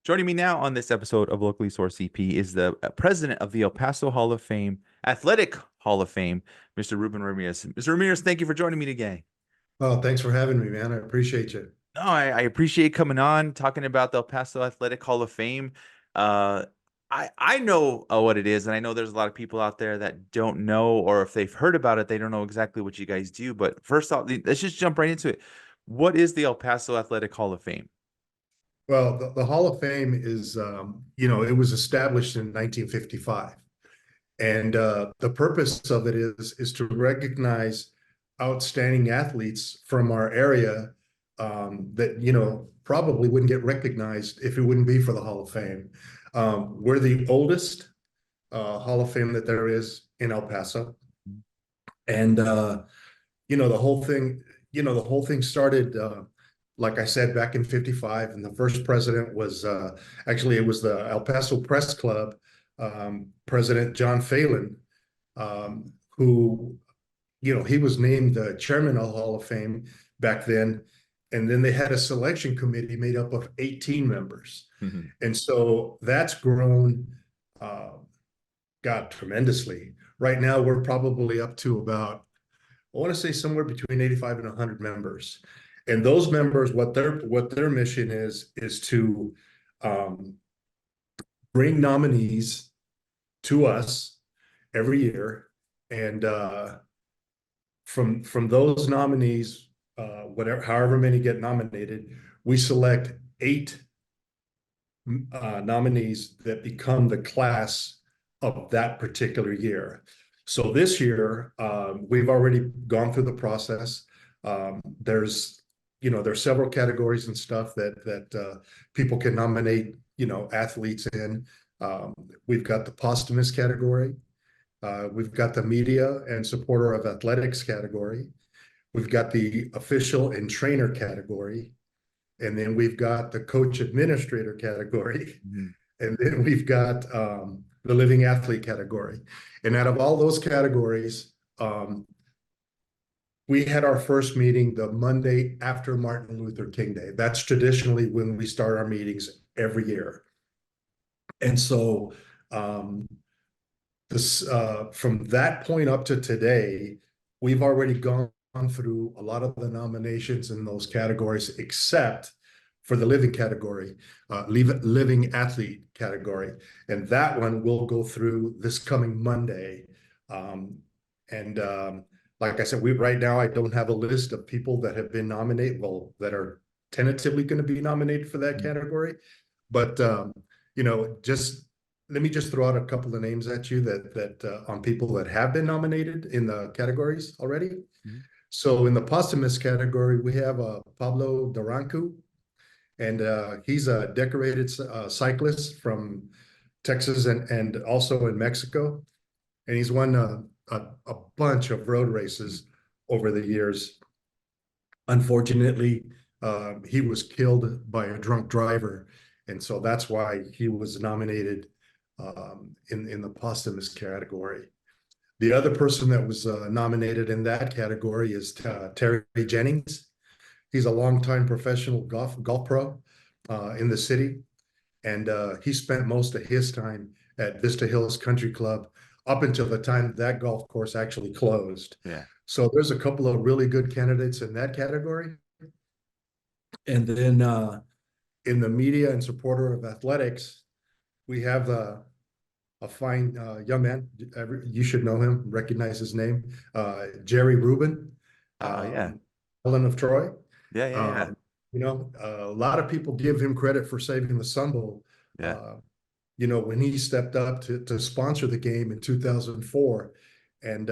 Joining me now on this episode of Locally Sourced CP is the president of the El Paso Hall of Fame, Athletic Hall of Fame, Mr. Ruben Ramirez. Mr. Ramirez, thank you for joining me today. Oh, thanks for having me, man. I appreciate you. No, I appreciate coming on, talking about the El Paso Athletic Hall of Fame. Uh, I know what it is, and I know there's a lot of people out there that don't know, or if they've heard about it, they don't know exactly what you guys do. But first off, let's just jump right into it. What is the El Paso Athletic Hall of Fame? Well, the Hall of Fame is, it was established in 1955. And the purpose of it is to recognize outstanding athletes from our area that, probably wouldn't get recognized if it wouldn't be for the Hall of Fame. We're the oldest Hall of Fame that there is in El Paso. And the whole thing, the whole thing started, like I said, back in 55. And the first president was actually, it was the El Paso Press Club president, John Phelan, who, he was named the chairman of the Hall of Fame back then. And then they had a selection committee made up of 18 members. Mhm. And so that's grown, uh, God, tremendously. Right now, we're probably up to about, I want to say somewhere between 85 and 100 members. And those members, what their mission is to um, bring nominees to us every year, and from those nominees, however many get nominated, we select eight nominees that become the class of that particular year. So this year, we've already gone through the process. There's several categories and stuff that people can nominate, athletes in. We've got the posthumous category. We've got the media and supporter of athletics category. We've got the official and trainer category. And then we've got the coach administrator category. Mhm. And then we've got the living athlete category. And out of all those categories, we had our first meeting the Monday after Martin Luther King Day. That's traditionally when we start our meetings every year. And so from that point up to today, we've already gone through a lot of the nominations in those categories, except for the living category, living athlete category. And that one will go through this coming Monday. And like I said, right now, I don't have a list of people that have been nominated, well, that are tentatively going to be nominated for that category. But, just let me just throw out a couple of names at you that on people that have been nominated in the categories already. Mhm. So in the posthumous category, we have Pablo Durancu, and he's a decorated cyclist from Texas and also in Mexico. And he's won a bunch of road races over the years. Unfortunately, he was killed by a drunk driver. And so that's why he was nominated in the posthumous category. The other person that was nominated in that category is Terry Jennings. He's a longtime professional golf pro in the city, and he spent most of his time at Vista Hills Country Club up until the time that golf course actually closed. Yeah. So there's a couple of really good candidates in that category. And then in the media and supporter of athletics, we have a fine young man. You should know him, recognize his name, Jerry Rubin, Yeah. Helen of Troy. Yeah, yeah, yeah. A lot of people give him credit for saving the Sun Bowl. Yeah. Uh, when he stepped up to sponsor the game in 2004. And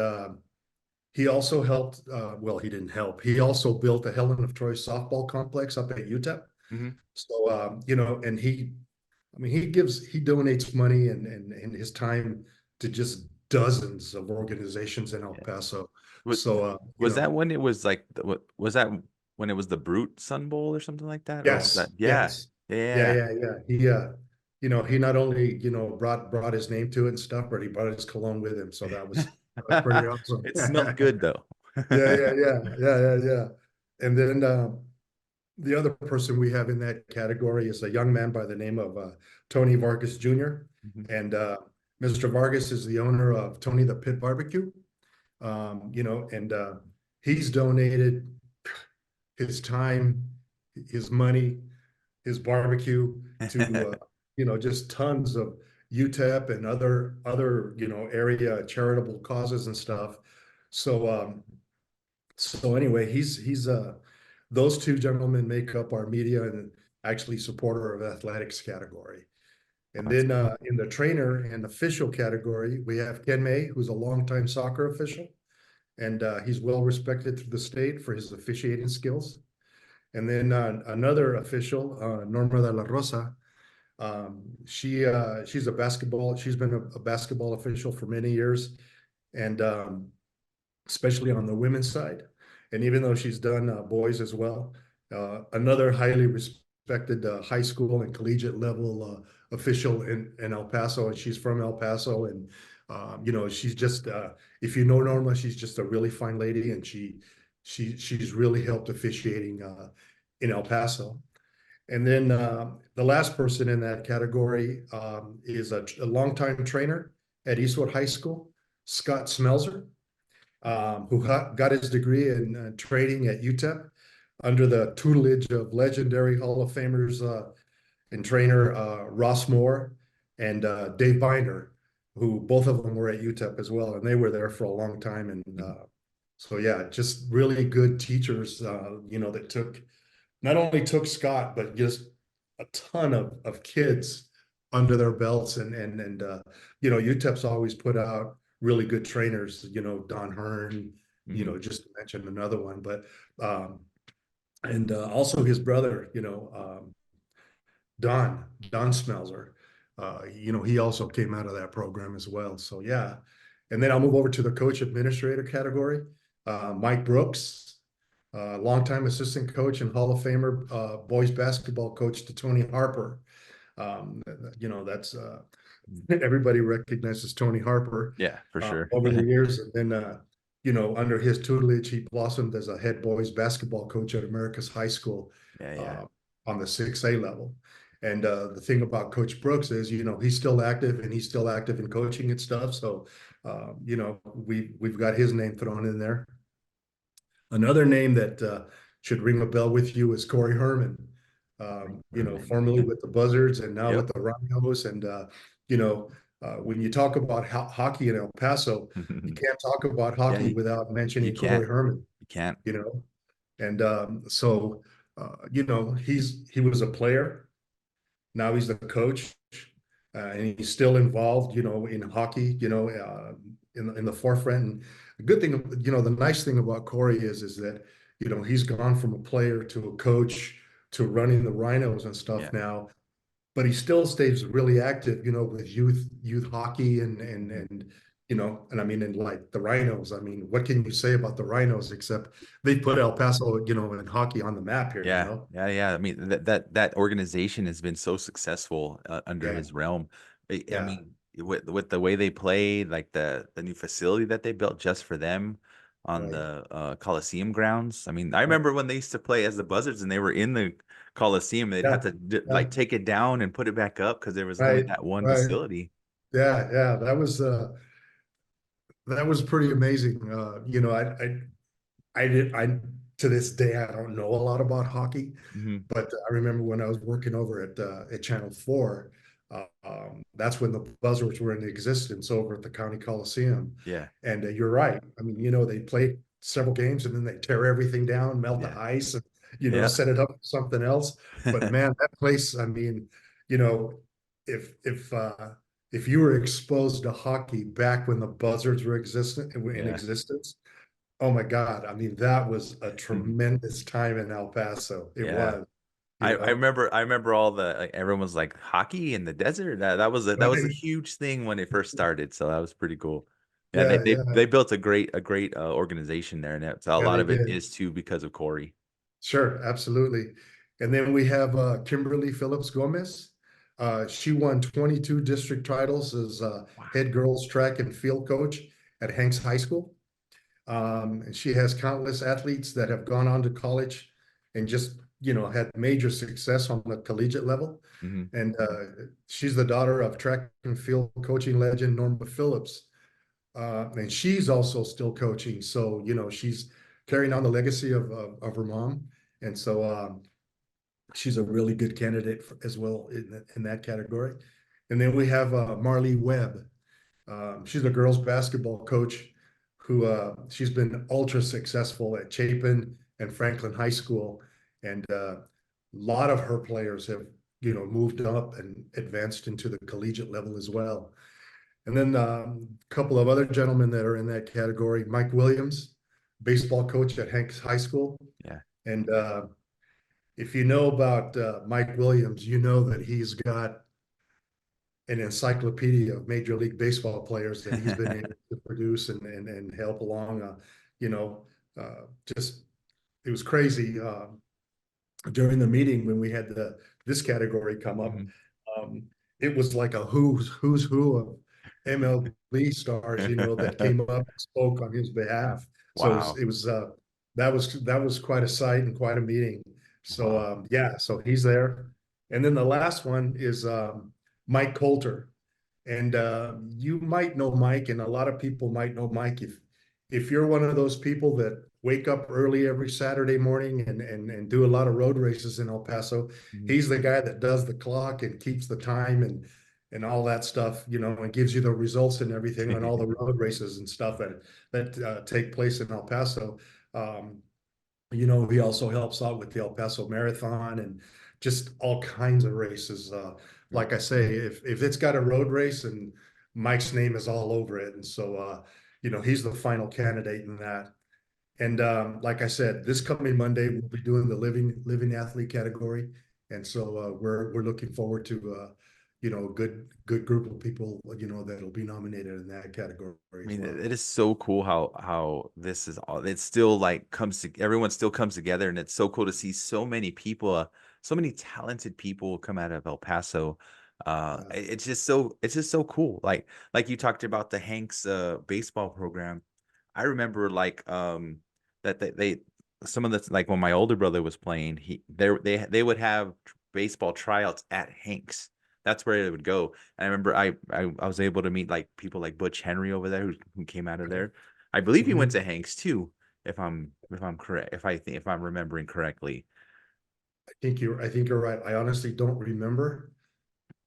he also helped, well, he didn't help. He also built the Helen of Troy softball complex up at UTEP. Mhm. So, and he donates money and his time to just dozens of organizations in El Yeah. Paso. Was, So, was that when it was like was that when it was the Brute Sun Bowl or something like that? Or was that yes, yeah. yes. Yeah, Yeah. yeah, yeah. He not only, brought his name to it and stuff, but he brought his cologne with him. So that was pretty awesome. It smelled good though. Yeah, yeah, yeah, yeah, yeah, yeah. And then the other person we have in that category is a young man by the name of Tony Vargas Jr. Mhm. And Mr. Vargas is the owner of Tony the Pit Barbecue. And he's donated his time, his money, his barbecue to just tons of UTEP and other area charitable causes and stuff. So anyway, he's those two gentlemen make up our media and actually supporter of athletics category. And That's then in the trainer and official category, we have Ken May, who's a longtime soccer official, and he's well respected through the state for his officiating skills. And then another official, Norma de la Rosa, she's she's been a basketball official for many years, and especially on the women's side. And even though she's done boys as well, another highly respected high school and collegiate level official in El Paso, and she's from El Paso. And she's just if you know Norma, she's just a really fine lady, and she's really helped officiating in El Paso. And then the last person in that category is a longtime trainer at Eastwood High School, Scott Smelzer, who got his degree in training at UTEP under the tutelage of legendary Hall of Famers and trainer Ross Moore and Dave Binder, who both of them were at UTEP as well, and they were there for a long time. And so yeah, just really good teachers, that not only took Scott, but just a ton of kids under their belts. And UTEP's always put out really good trainers, Don Hearn, Mhm. just to mention another one. But and also his brother, Don Smelzer, he also came out of that program as well. So yeah. And then I'll move over to the coach administrator category. Mike Brooks, longtime assistant coach and Hall of Famer boys basketball coach to Tony Harper. That's everybody recognizes Tony Harper Yeah, for sure. over the years. And then, under his tutelage, he blossomed as a head boys basketball coach at America's High School Yeah, yeah. uh, on the 6A level. And the thing about Coach Brooks is, he's still active and he's still active in coaching and stuff. So, we've got his name thrown in there. Another name that should ring a bell with you is Corey Herman. Herman. Formerly with the Buzzards and now with Yep. the Rhinos. And when you talk about hockey in El Paso, you can't talk about Yeah, hockey without you mentioning can't. Corey Herman. You can't. You know, and so he was a player. Now he's the coach, and he's still involved, in hockey, in the forefront. And the good thing, the nice thing about Corey is that, he's gone from a player to a coach to running the Rhinos and stuff Yeah. now, but he still stays really active, with youth hockey and I mean, and like the Rhinos. I mean, what can you say about the Rhinos except they put El Paso, in hockey on the map here. Yeah, yeah, yeah. I mean that organization has been so successful under Yeah, his realm. I yeah, mean, with the way they played, like the new facility that they built just for them on right. the Coliseum grounds. I mean, I remember when they used to play as the Buzzards and they were in the Coliseum, they'd have Yeah, to yeah, like take it down and put it back up because there was only right, that one right. facility. Yeah, yeah. That was pretty amazing. I to this day I don't know a lot about hockey, Hmm. but I remember when I was working over at Channel 4, that's when the Buzzards were in existence over at the County Coliseum. Yeah, And you're right. I mean, they played several games and then they tear everything down, melt the yeah, ice, and yeah. set it up for something else. But man, that place, I mean, you know, if if uh if you were exposed to hockey back when the Buzzards were in Yeah. existence, oh my God. I mean, that was a tremendous time in El Paso. It Yeah. was, you I know, remember all the like, everyone was like hockey in the desert. That was a right? huge thing when it first started. So that was pretty cool. Yeah, Yeah, yeah, they built a great organization there, and a yeah, lot they of it did. is too because of Corey. Sure, absolutely. And then we have Kimberly Phillips Gomez. She won 22 district titles as Wow. head girls track and field coach at Hanks High School. And she has countless athletes that have gone on to college and just, had major success on the collegiate level. Hmm. And she's the daughter of track and field coaching legend Norma Phillips. And she's also still coaching. So, she's carrying on the legacy of her mom. And so she's a really good candidate as well in that category. And then we have Marlee Webb. She's a girls basketball coach who she's been ultra successful at Chapin and Franklin High School. And a lot of her players have, moved up and advanced into the collegiate level as well. And then a couple of other gentlemen that are in that category, Mike Williams, baseball coach at Hanks High School. Yeah. And if you know about Mike Williams, you know that he's got an encyclopedia of Major League Baseball players that he's been able to produce and help along. You know, just it was crazy during the meeting when we had this category come up. Mhm. Um, it was like a who's who of MLB stars, that came up and spoke on his behalf. So Wow. that was quite a sight and quite a meeting. So Wow. yeah, so he's there. And then the last one is Mike Coulter. And you might know Mike, and a lot of people might know Mike if you're one of those people that wake up early every Saturday morning and do a lot of road races in El Paso. Mhm. He's the guy that does the clock and keeps the time and all that stuff, and gives you the results and everything on all the road races and stuff that take place in El Paso. Um, he also helps out with the El Paso Marathon and just all kinds of races. Like I say, if it's got a road race and Mike's name is all over it, and so he's the final candidate in that. And like I said, this coming Monday we'll be doing the living athlete category, and so we're looking forward to a good group of people that'll be nominated in that category I as mean, well. it is so cool how this is all. It still like comes to everyone still comes together, and it's so cool to see so many people, so many talented people come out of El Paso. It's just so cool. Like you talked about the Hanks baseball program. I remember that they some of the like when my older brother was playing, they would have baseball tryouts at Hanks. That's where it would go. I remember I was able to meet like people like Butch Henry over there who came out of there. I believe he went Mhm. to Hanks too, if I'm correct, if I'm remembering correctly. I think you're right. I honestly don't remember,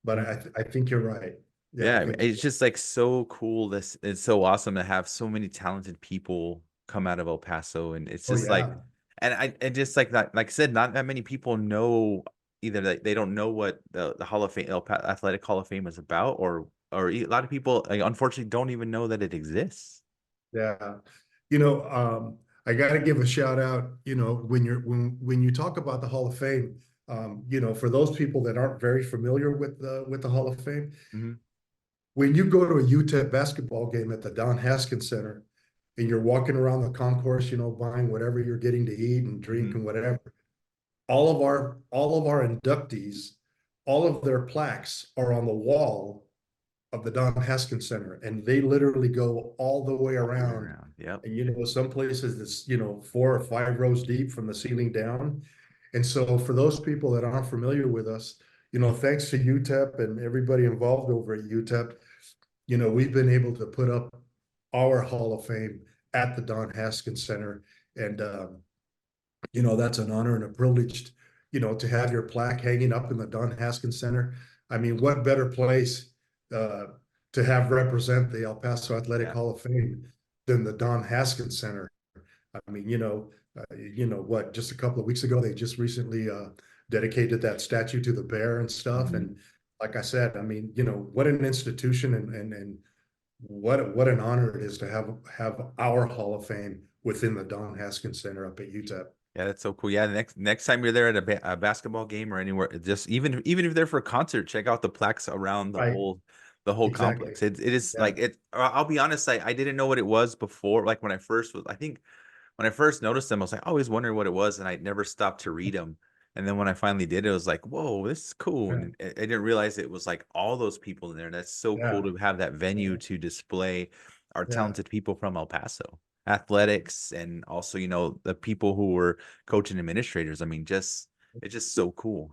but Mhm. I think you're right. Yeah, I Yeah, think it's just like so cool. This it's so awesome to have so many talented people come out of El Paso, and it's oh just like, yeah. and I and just like that, like I said, not that many people know either that they don't know what the Hall of Fame, Athletic Hall of Fame is about, or a lot of people like, unfortunately don't even know that it exists. Yeah. I got to give a shout out, when you talk about the Hall of Fame, for those people that aren't very familiar with the Hall of Fame, Hmm. when you go to a UTEP basketball game at the Don Haskins Center and you're walking around the concourse, buying whatever you're getting to eat and drink Hmm. and whatever, all of our inductees, all of their plaques are on the wall of the Don Haskins Center, and they literally go all the way All the way around. around. Yep. And some places it's 4 or 5 rows deep from the ceiling down. And so for those people that aren't familiar with us, thanks to UTEP and everybody involved over at UTEP, we've been able to put up our Hall of Fame at the Don Haskins Center, and that's an honor and a privilege, to have your plaque hanging up in the Don Haskins Center. I mean, what better place uh, to have represent the El Paso Athletic Yeah. Hall of Fame than the Don Haskins Center? I mean, what? Just a couple of weeks ago, they just recently dedicated that statue to the bear and stuff. Hmm. And like I said, I mean, what an institution and what an honor it is to have our Hall of Fame within the Don Haskins Center up at UTEP. Yeah, that's so cool. Yeah, next time you're there at a basketball game or anywhere, just even if they're for a concert, check out the plaques around Right. the whole Exactly. complex. It is Yeah. like it. I'll be honest, I didn't know what it was before. Like when I first was, I think when I first noticed them, I was like always wondering what it was, and I never stopped to read them. And then when I finally did, it was like, whoa, this is cool. Yeah. And I didn't realize it was like all those people in there. That's so cool Yeah. to have that venue Yeah. to display our Yeah. talented people from El Paso athletics, and also the people who were coaching administrators. I mean, just It's just so cool.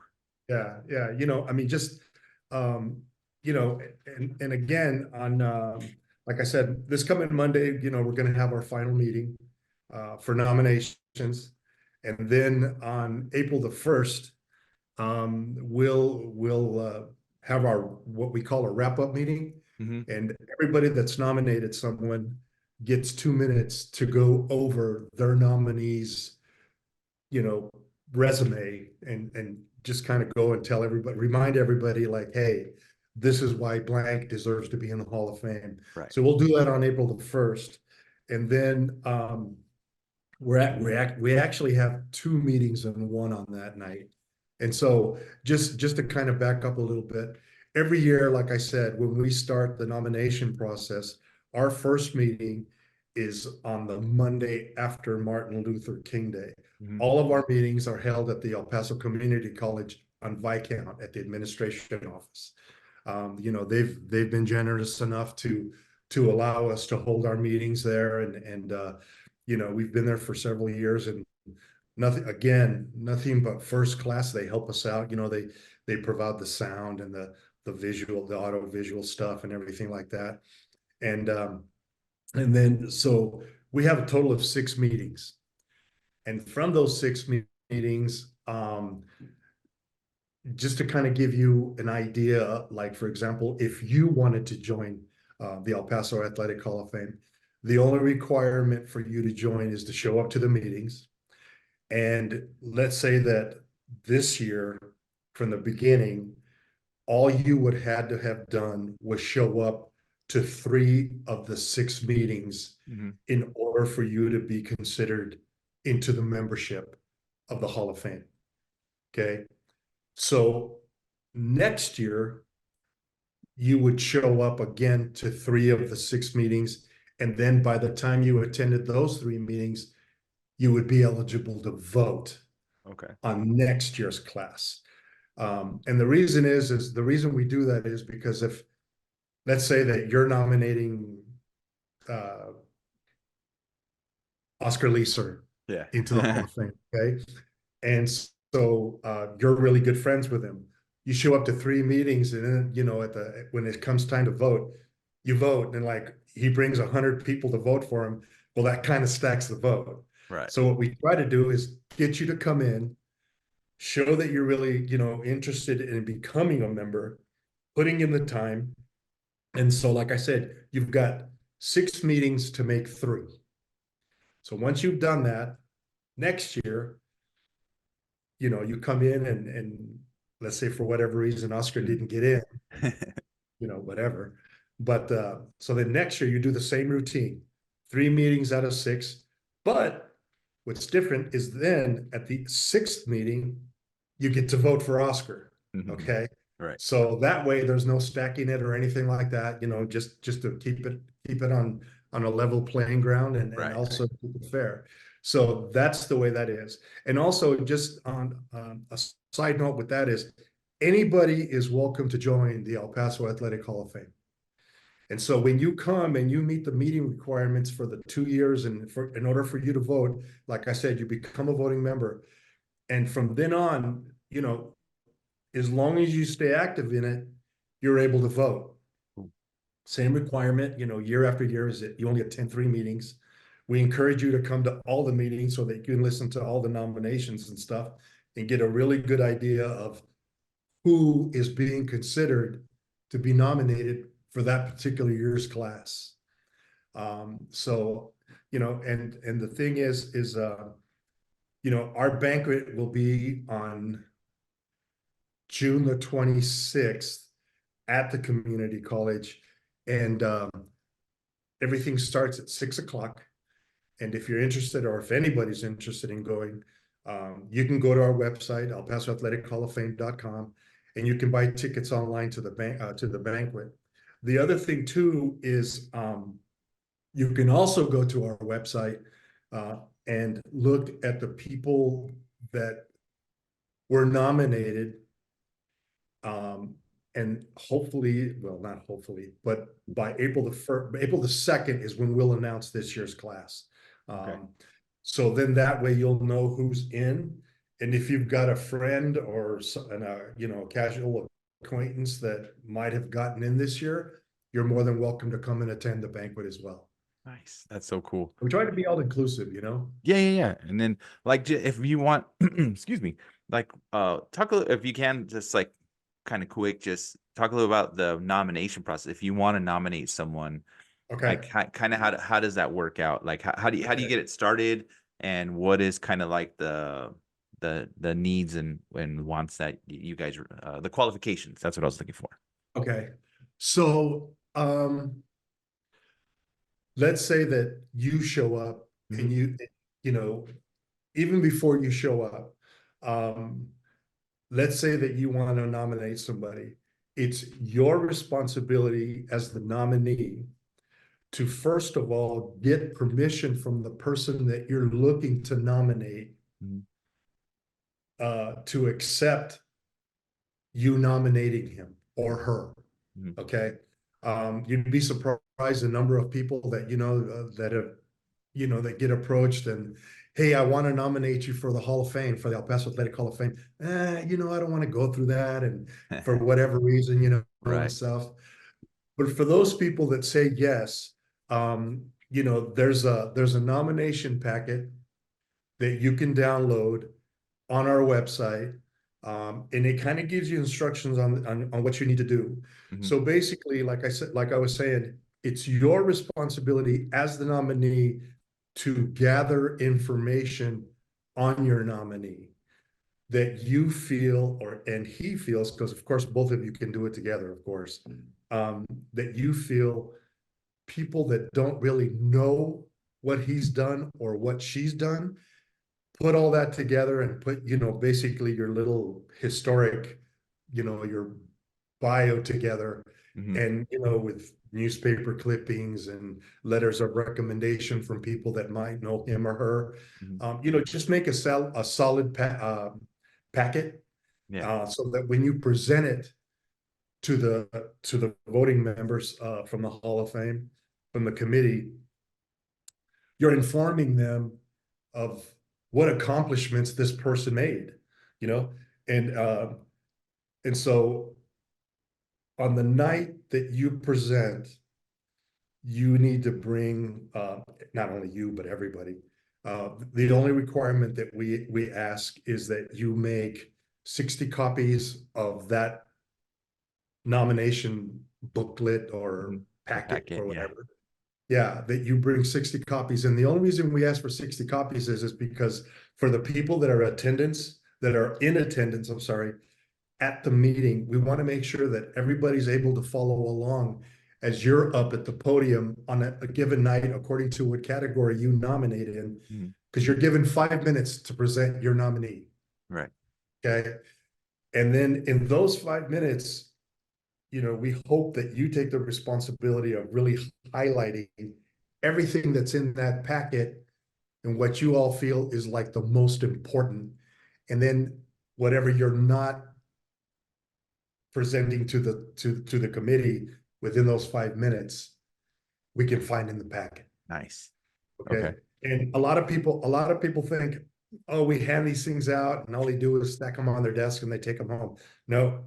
Yeah, yeah, I mean, just, um, and again, like I said, this coming Monday, we're gonna have our final meeting for nominations. And then on April the 1st, we'll have our, what we call a wrap-up meeting. Hmm. And everybody that's nominated someone gets 2 minutes to go over their nominees, you know, resume, and just kind of go and tell everybody, remind everybody like, hey, this is why blank deserves to be in the Hall of Fame. Right. So we'll do that on April the 1st. And then we actually have two meetings and one on that night. And so just to kind of back up a little bit, every year, like I said, when we start the nomination process, our first meeting is on the Monday after Martin Luther King Day. Hmm. All of our meetings are held at the El Paso Community College on Viscount at the administration office. They've been generous enough to allow us to hold our meetings there, and we've been there for several years, and nothing but first class. They help us out. They provide the sound and the visual, the auto visual stuff and everything like that. And then so we have a total of 6 meetings. And from those six meetings, just to kind of give you an idea, like, for example, if you wanted to join the El Paso Athletic Hall of Fame, the only requirement for you to join is to show up to the meetings. And let's say that this year, from the beginning, all you would had to have done was show up to 3 of the 6 meetings Hmm. in order for you to be considered into the membership of the Hall of Fame. Okay. So next year, you would show up again to 3 of the 6 meetings. And then by the time you attended those 3 meetings, you would be eligible to vote Okay. on next year's class. And the reason is the reason we do that is because if, let's say that you're nominating uh, Oscar Leeser Yeah. into the Hall of Fame, okay? And so you're really good friends with him. You show up to 3 meetings, and then when it comes time to vote, you vote, and like he brings 100 people to vote for him. Well, that kind of stacks the vote. Right. So what we try to do is get you to come in, show that you're really interested in becoming a member, putting in the time. And so, like I said, you've got 6 meetings to make 3. So once you've done that, next year, you come in, and let's say for whatever reason Oscar Mm. didn't get in, whatever. But so then next year you do the same routine, 3 meetings out of 6. But what's different is then at the 6th meeting, you get to vote for Oscar. Mhm. Okay. Right. So that way there's no stacking it or anything like that, just to keep it on a level playing ground, and Right. also keep it fair. So that's the way that is. And also, just on a side note with that is, anybody is welcome to join the El Paso Athletic Hall of Fame. And so when you come and you meet the meeting requirements for the 2 years, and in order for you to vote, like I said, you become a voting member. And from then on, as long as you stay active in it, you're able to vote. Cool. Same requirement, year after year, is that you only attend 3 meetings. We encourage you to come to all the meetings so that you can listen to all the nominations and stuff and get a really good idea of who is being considered to be nominated for that particular year's class. So, and the thing is, our banquet will be on June the 26th at the community college. And everything starts at 6 o'clock. And if you're interested, or if anybody's interested in going, you can go to our website, elpasoathletichalloffame.com, and you can buy tickets online to the banquet. The other thing too is you can also go to our website and look at the people that were nominated. And hopefully, well, not hopefully, but by April the 2nd is when we'll announce this year's class. Okay. So then that way you'll know who's in. And if you've got a friend or casual acquaintance that might have gotten in this year, you're more than welcome to come and attend the banquet as well. Nice. That's so cool. We try to be all inclusive, you know? Yeah, yeah, yeah. And then like if you want, excuse me, like talk a little, if you can, just like kind of quick, just talk a little about the nomination process. If you want to nominate someone, Okay. like kind of how does that work out? Like how do you Okay. get it started, and what is kind of like the needs and wants that you guys the qualifications. That's what I was looking for. Okay. So, let's say that you show up Hmm. and you know, even before you show up, um, let's say that you want to nominate somebody. It's your responsibility as the nominee to first of all get permission from the person that you're looking to nominate Hmm. to accept you nominating him or her. Hmm. Okay. You'd be surprised the number of people that that have that get approached and, hey, I want to nominate you for the Hall of Fame, for the El Paso Athletic Hall of Fame. I don't want to go through that, and for whatever reason, and Right. stuff. But for those people that say yes, there's a nomination packet that you can download on our website. And it kind of gives you instructions on what you need to do. Hmm. So basically, like I was saying, it's your responsibility as the nominee to gather information on your nominee that you feel, and he feels, because of course both of you can do it together, of course, that you feel people that don't really know what he's done or what she's done, put all that together and put, basically your little historic, your bio together, Hmm. and, with newspaper clippings and letters of recommendation from people that might know him or her. Hmm. Just make a solid packet, Yeah. so that when you present it to the voting members from the Hall of Fame, from the committee, you're informing them of what accomplishments this person made, you know, and so on the night that you present, you need to bring, not only you but everybody. The only requirement that we ask is that you make 60 copies of that nomination booklet or Hmm. The packet packet. or Yeah. whatever. Yeah, that you bring 60 copies. And the only reason we ask for 60 copies is because for the people that are in attendance, I'm sorry, at the meeting, we want to make sure that everybody's able to follow along as you're up at the podium on a given night, according to what category you nominated in, Hmm. because you're given 5 minutes to present your nominee. Right. Okay. And then in those 5 minutes, we hope that you take the responsibility of really highlighting everything that's in that packet and what you all feel is like the most important. And then whatever you're not presenting to the committee within those 5 minutes, we can find in the packet. Nice. Okay. Okay. And a lot of people think, oh, we hand these things out and all they do is stack them on their desk and they take them home. No,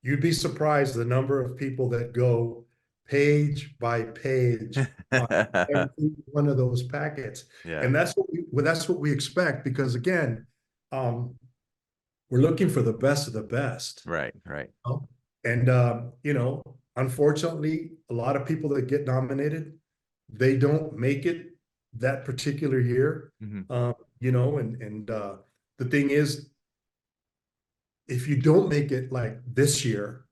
you'd be surprised the number of people that go page by page on every one of those packets. Yeah. And that's what we expect, because again, um, we're looking for the best of the best. Right. Right. You know? And unfortunately, a lot of people that get nominated, they don't make it that particular year. Hmm. And the thing is, if you don't make it like this year,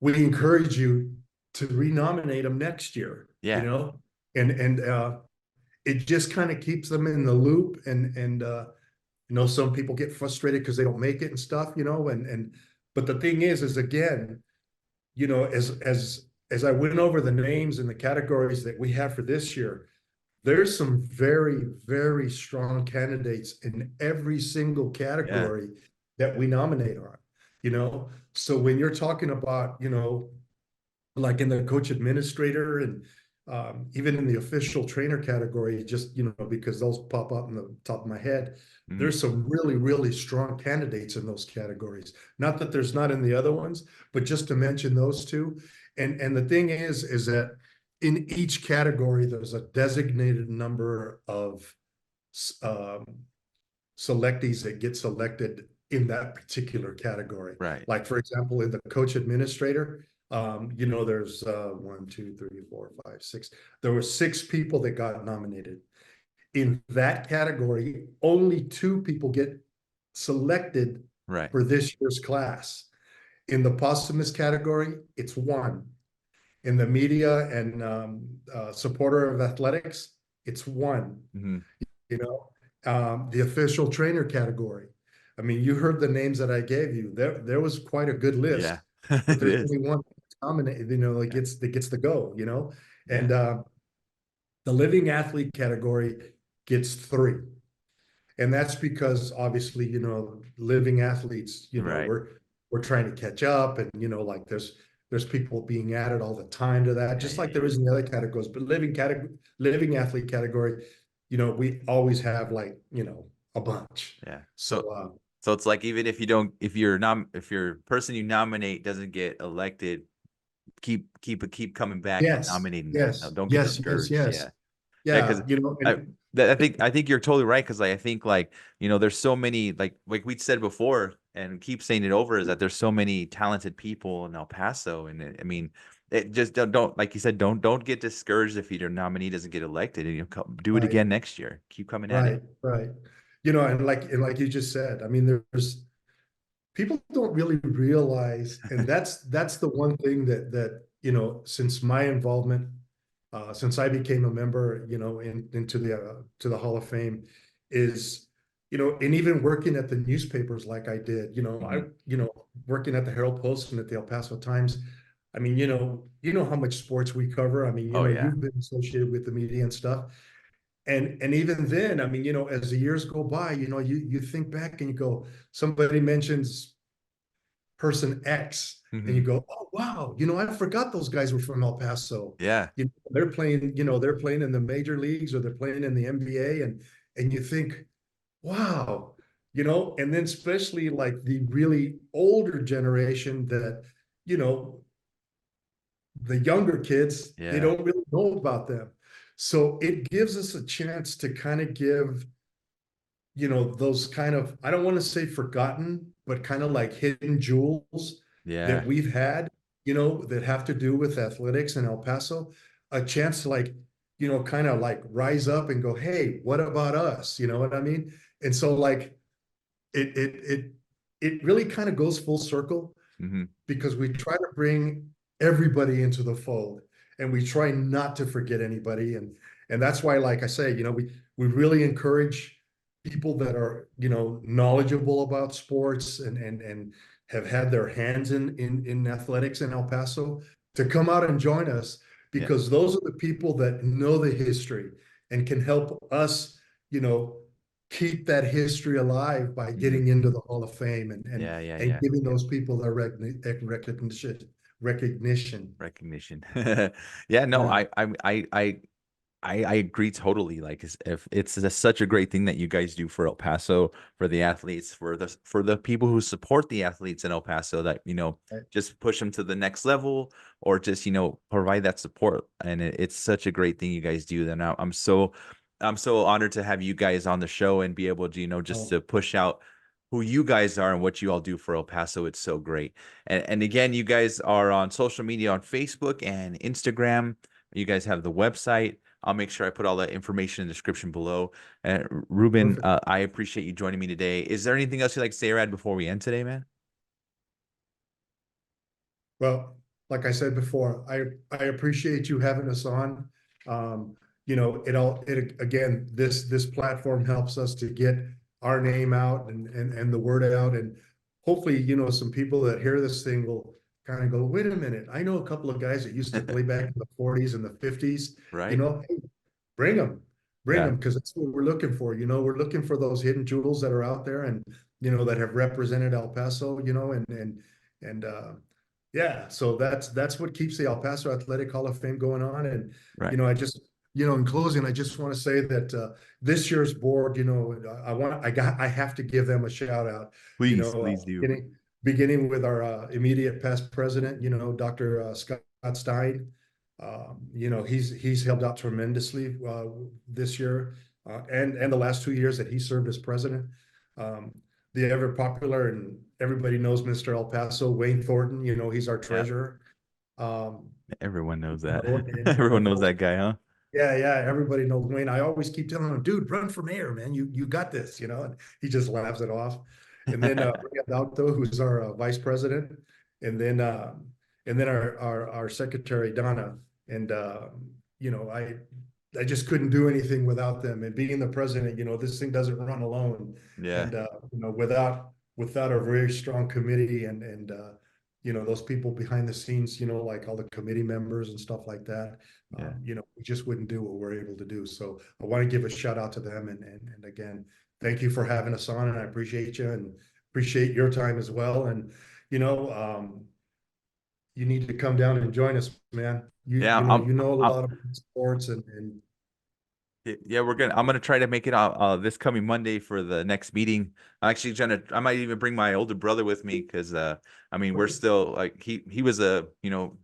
we encourage you to renominate them next year, Yeah. and it just kind of keeps them in the loop. And some people get frustrated because they don't make it and stuff, and but the thing is again, as I went over the names and the categories that we have for this year, there's some very, very strong candidates in every single Yeah. category that we nominate on, so when you're talking about, like in the coach administrator and even in the official trainer category, just, because those pop up in the top of my head, Mhm. there's some really, really strong candidates in those categories. Not that there's not in the other ones, but just to mention those two. And the thing is that in each category, there's a designated number of um, selectees that get selected in that particular category. Right. Like, for example, in the coach administrator, there's one, two, three, four, five, six. There were six people that got nominated. In that category, only two people get selected Right. for this year's class. In the posthumous category, it's one. In the media and supporter of athletics, it's one. Mhm. You know, the official trainer category. I mean, you heard the names that I gave you. There was quite a good Yeah. list, but It there's is. only one nominated, that Yeah. gets the go, Yeah. and the living athlete category gets three. And that's because obviously, living athletes, Right. we're trying to catch up, and like there's people being added all the time to that, Yeah. just Yeah. like Yeah. there is in the other categories. But living athlete category, we always have like, a bunch. Yeah. So So it's like even if you don't, if your person you nominate doesn't get elected, keep coming back and yes, nominating them. No, yes, don't get yes, yes, discouraged. yes. Yeah. Yeah, Yeah, because I and I think you're totally right because like, I think like there's so many like we said before and keep saying it over is that there's so many talented people in El Paso and I mean it just don't like you said don't get discouraged if your nominee doesn't get elected and do it right, again next year. Keep coming at it. right, right. And like you just said, I mean, there's people don't really realize, and that's the one thing that since my involvement, since I became a member, into the Hall of Fame, is and even working at the newspapers like I did, Hmm. working at the Herald Post and at the El Paso Times. I mean, how much sports we cover. I mean, Oh yeah. you've been associated with the media and stuff. And even then, I mean, as the years go by, you think back and you go, somebody mentions person X, and you Hmm. go, oh wow, I forgot those guys were from El Paso. Yeah. They're playing in the major leagues, or they're playing in the NBA, and you think, wow, and then especially like the really older generation that, you know, the younger kids, they Yeah. don't really know about them. So it gives us a chance to kind of give, those kind of, I don't want to say forgotten, but kind of like hidden jewels that Yeah. we've had, that have to do with athletics in El Paso, a chance to like, kind of like rise up and go, hey, what about us? You know what I mean? And so like it it it it really kind of goes full circle, Hmm. because we try to bring everybody into the fold, and we try not to forget anybody. And that's why, like I say, we really encourage people that are, knowledgeable about sports, and have had their hands in athletics in El Paso, to come out and join us, Yeah. because those are the people that know the history and can help us, you know keep that history alive by Hmm. getting into the Hall of Fame, and Yeah. Yeah. and Yeah. giving those people their recognition. Recognition. Yeah, no, Yeah. I agree totally. Like, if it's such a great thing that you guys do for El Paso, for the athletes, for the people who support the athletes in El Paso, that Right. just push them to the next level, or just provide that support. And it's such a great thing you guys do. Then I'm so honored to have you guys on the show and be able to just Oh, to push out who you guys are and what you all do for El Paso. It's so great. And again, you guys are on social media on Facebook and Instagram. You guys have the website. I'll make sure I put all that information in the description below. Ruben, perfect. I appreciate you joining me today. Is there anything else you'd like to say, Rad, before we end today, man? Well, like I said before, I appreciate you having us on. It again, this platform helps us to get our name out, and the word out, and hopefully, some people that hear this thing will kind of go, wait a minute, I know a couple of guys that used to play back in the 40s and the 50s. Right? Hey, bring them, Yeah. because that's what we're looking for. We're looking for those hidden jewels that are out there, and that have represented El Paso, and Yeah, so that's what keeps the El Paso Athletic Hall of Fame going on. And Right. I just, in closing, I just want to say that this year's board, I have to give them a shout out. Please, please do. Beginning with our immediate past president, Dr. Scott Stein. He's helped out tremendously this year and the last 2 years that he served as president. Um, the ever popular and everybody knows Mr. El Paso, Wayne Thornton, he's our Yeah, treasurer. Um, everyone knows that. and Everyone knows that guy, huh? yeah, everybody knows Wayne. I always keep telling him, dude, run for mayor, man. You got this, and he just laughs it off. And then Maria Dauto, who's our vice president, and then our secretary Donna. And I just couldn't do anything without them. And being the president, this thing doesn't run alone. Yeah, And without a very strong committee and those people behind the scenes, like all the committee members and stuff like that, yeah. we just wouldn't do what we're able to do. So I want to give a shout out to them. And again, thank you for having us on, and I appreciate you and appreciate your time as well. And, you know, um, you need to come down and join us, man. Yeah, You know a lot of sports and yeah, I'm gonna try to make it out this coming Monday for the next meeting. I might even bring my older brother with me because I mean we're still like he was a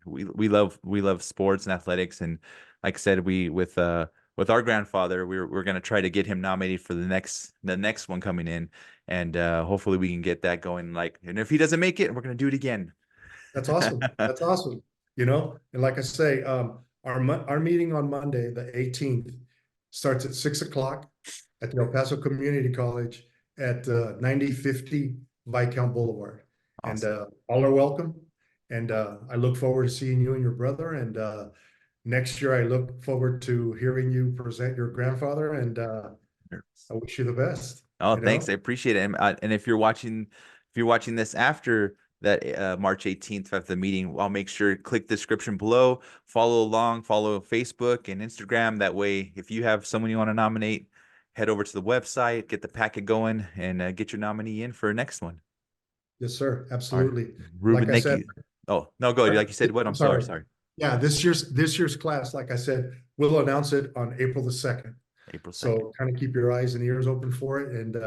we love sports and athletics, and like I said, we with our grandfather we're gonna try to get him nominated for the next one coming in, and hopefully we can get that going. Like, and if he doesn't make it, we're gonna do it again. that's awesome. That's awesome. And like I say, our meeting on Monday, the 18th, starts at 6 o'clock at the El Paso Community College at 9050 Viscount Boulevard. And Awesome. all are welcome. And I look forward to seeing you and your brother. And next year, I look forward to hearing you present your grandfather. And I wish you the best. Oh, You thanks. know, I appreciate it. And if you're watching this after that March 18th of the meeting, I'll make sure to click the description below, follow along, follow Facebook and Instagram. That way, if you have someone you want to nominate, head over to the website, get the packet going, and get your nominee in for next one. yes, sir. All right, Absolutely. Like Ruben, I thank said, you. Oh, no, go. Like you said, what? I'm I'm sorry. sorry. Sorry. Yeah, this year's class, like I said, we'll announce it on April the 2nd. April 2nd. So kind of keep your eyes and ears open for it. And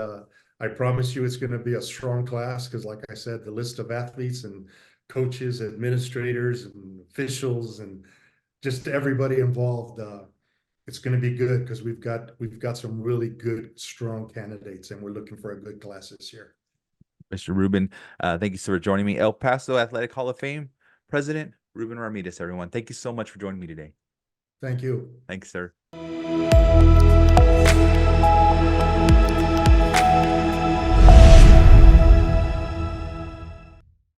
I promise you it's going to be a strong class because, like I said, the list of athletes and coaches, administrators, and officials, and just everybody involved, it's going to be good because we've got some really good, strong candidates, and we're looking for a good class this year. Mr. Ruben, thank you so for joining me. El Paso Athletic Hall of Fame President Ruben Ramirez, everyone. Thank you so much for joining me today. Thank you. Thanks, sir.